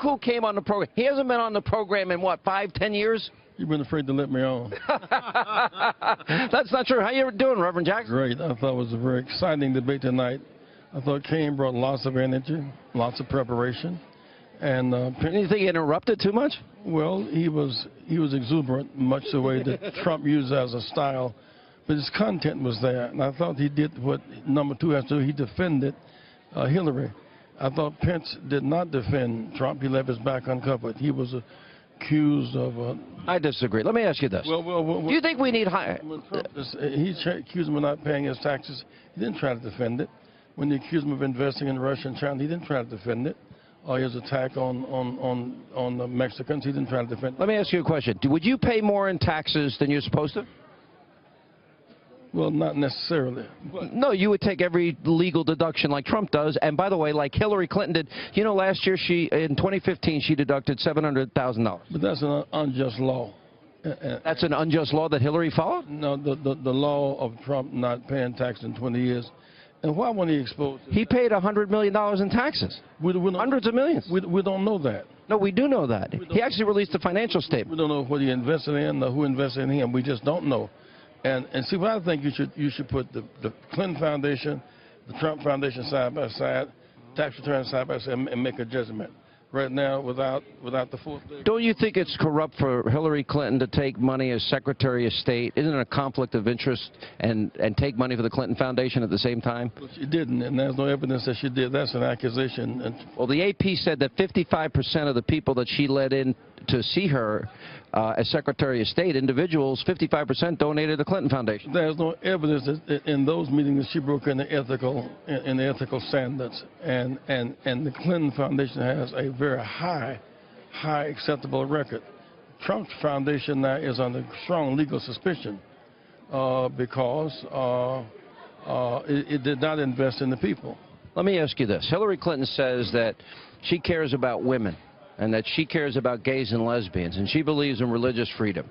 Who came on the program? He hasn't been on the program in, what, 5, 10 years? You've been afraid to let me on. That's not true. How you doing, Reverend Jackson? Great. I thought it was a very exciting debate tonight. I thought Kane brought lots of energy, lots of preparation. And you think he interrupted too much? Well, he was exuberant, much the way that Trump used as a style. But his content was there. And I thought he did what number two has to do. He defended Hillary. I thought Pence did not defend Trump. He left his back uncovered. He was accused of... I disagree. Let me ask you this. Well, do you think we need higher... He accused him of not paying his taxes. He didn't try to defend it. When they accused him of investing in Russia and China, he didn't try to defend it. His attack on the Mexicans, he didn't try to defend it. Let me ask you a question. Would you pay more in taxes than you're supposed to? Well, not necessarily. No, you would take every legal deduction like Trump does. And by the way, like Hillary Clinton did, you know, last year, in 2015, she deducted $700,000. But that's an unjust law. That's an unjust law that Hillary followed? No, the law of Trump not paying tax in 20 years. And why wasn't he exposed? He paid $100 million in taxes. Hundreds of millions. We don't know that. No, we do know that. He actually released a financial statement. We don't know what he invested in or who invested in him. We just don't know. And see, what I think you should put the Clinton Foundation, the Trump Foundation side by side, tax returns side by side, and make a judgment. Right now, without the fourth day. Don't you think it's corrupt for Hillary Clinton to take money as Secretary of State? Isn't it a conflict of interest and take money for the Clinton Foundation at the same time? Well, she didn't, and there's no evidence that she did. That's an accusation. Well, the AP said that 55% of the people that she let in to see her as Secretary of State, individuals, 55% donated to the Clinton Foundation. There's no evidence that in those meetings she broke in the ethical standards, and the Clinton Foundation has a very high acceptable record. Trump's foundation now is under strong legal suspicion because it did not invest in the people. Let me ask you this. Hillary Clinton says that she cares about women and that she cares about gays and lesbians, and she believes in religious freedom.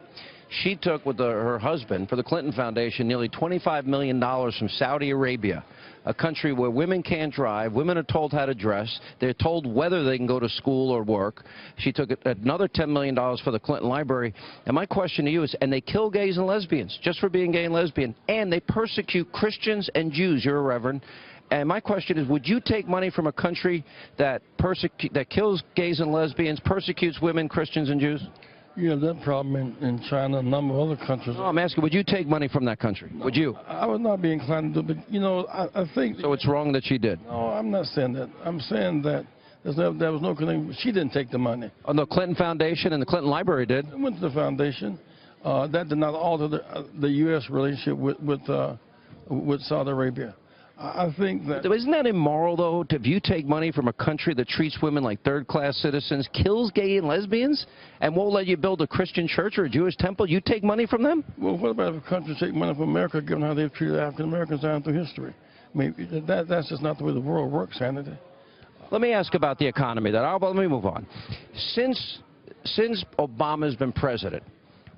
She took with her husband for the Clinton Foundation nearly $25 million from Saudi Arabia, a country where women can't drive, women are told how to dress, they're told whether they can go to school or work. She took another $10 million for the Clinton Library. And my question to you is, and they kill gays and lesbians just for being gay and lesbian, and they persecute Christians and Jews. You're a reverend. And my question is, would you take money from a country that kills gays and lesbians, persecutes women, Christians, and Jews? You have that problem in China and a number of other countries. No, I'm asking, would you take money from that country? No, would you? I would not be inclined to do it, but, you know, I think... So it's wrong that she did? No, I'm not saying that. I'm saying that there was no connection. She didn't take the money. Oh, the Clinton Foundation and the Clinton Library did? It went to the foundation. That did not alter the U.S. relationship with Saudi Arabia. I think that... Isn't that immoral, though, if you take money from a country that treats women like third-class citizens, kills gay and lesbians, and won't let you build a Christian church or a Jewish temple, you take money from them? Well, what about if a country take money from America, given how they've treated African-Americans down through history? I mean, that's just not the way the world works, Hannity. Let me ask about the economy. Let me move on. Since Obama's been president,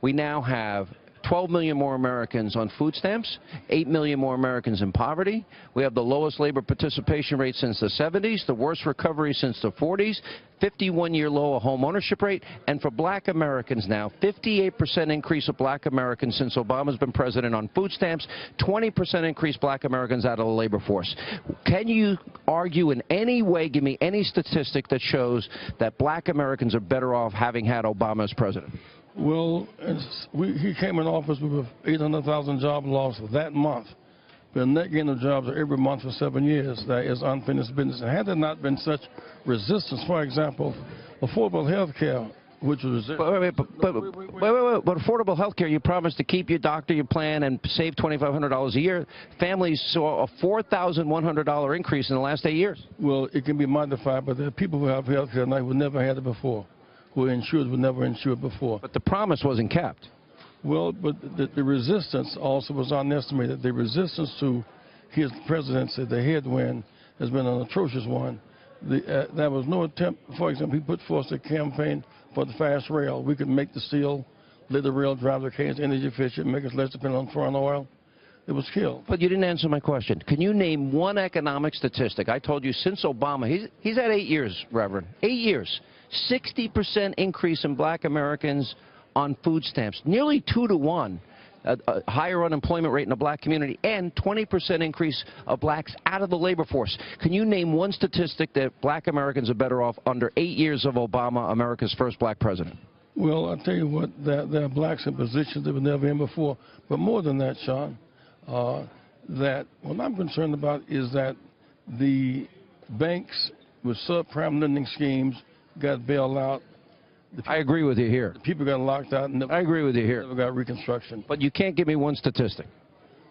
we now have 12 million more Americans on food stamps, 8 million more Americans in poverty. We have the lowest labor participation rate since the 70s, the worst recovery since the 40s, 51-year low home ownership rate, and for black Americans now, 58% increase of black Americans since Obama's been president on food stamps, 20% increase black Americans out of the labor force. Can you argue in any way, give me any statistic that shows that black Americans are better off having had Obama as president? Well, he came in office with 800,000 job loss that month. But the net gain of jobs every month for 7 years. That is unfinished business. And had there not been such resistance, for example, affordable health care, which was... But affordable health care, you promised to keep your doctor, your plan, and save $2,500 a year. Families saw a $4,100 increase in the last 8 years. Well, it can be modified, but there are people who have health care now who never had it before, who were insured, were never insured before. But the promise wasn't kept. Well, but the resistance also was underestimated. The resistance to his presidency, the headwind, has been an atrocious one. There was no attempt, for example, he put forth a campaign for the fast rail. We could make the steel, let the rail drive the cars energy efficient, make us less dependent on foreign oil. It was killed. But you didn't answer my question. Can you name one economic statistic? I told you since Obama, he's had 8 years, Reverend, 8 years. 60% increase in black Americans on food stamps, nearly 2 to 1. A higher unemployment rate in the black community, and 20% increase of blacks out of the labor force. Can you name one statistic that black Americans are better off under 8 years of Obama, America's first black president? Well, I'll tell you what, there are blacks in positions that were never in before. But more than that, Sean, that what I'm concerned about is that the banks with subprime lending schemes got bailed out. I agree with you here. The people got locked out and I agree with you here. never got reconstruction. But you can't give me one statistic.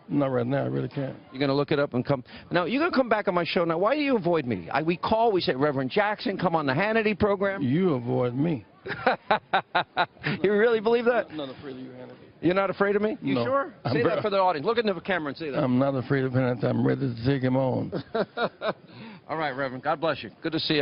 Not right now, I really can't. You're going to look it up and come. Now, you're going to come back on my show. Now, why do you avoid me? We call, we say, Reverend Jackson, come on the Hannity program. You avoid me. You really believe that? I'm not afraid of you, Hannity. You're not afraid of me? You No. sure? Say that for the audience. Look into the camera and say that. I'm not afraid of Hannity. I'm ready to take him on. All right, Reverend. God bless you. Good to see you.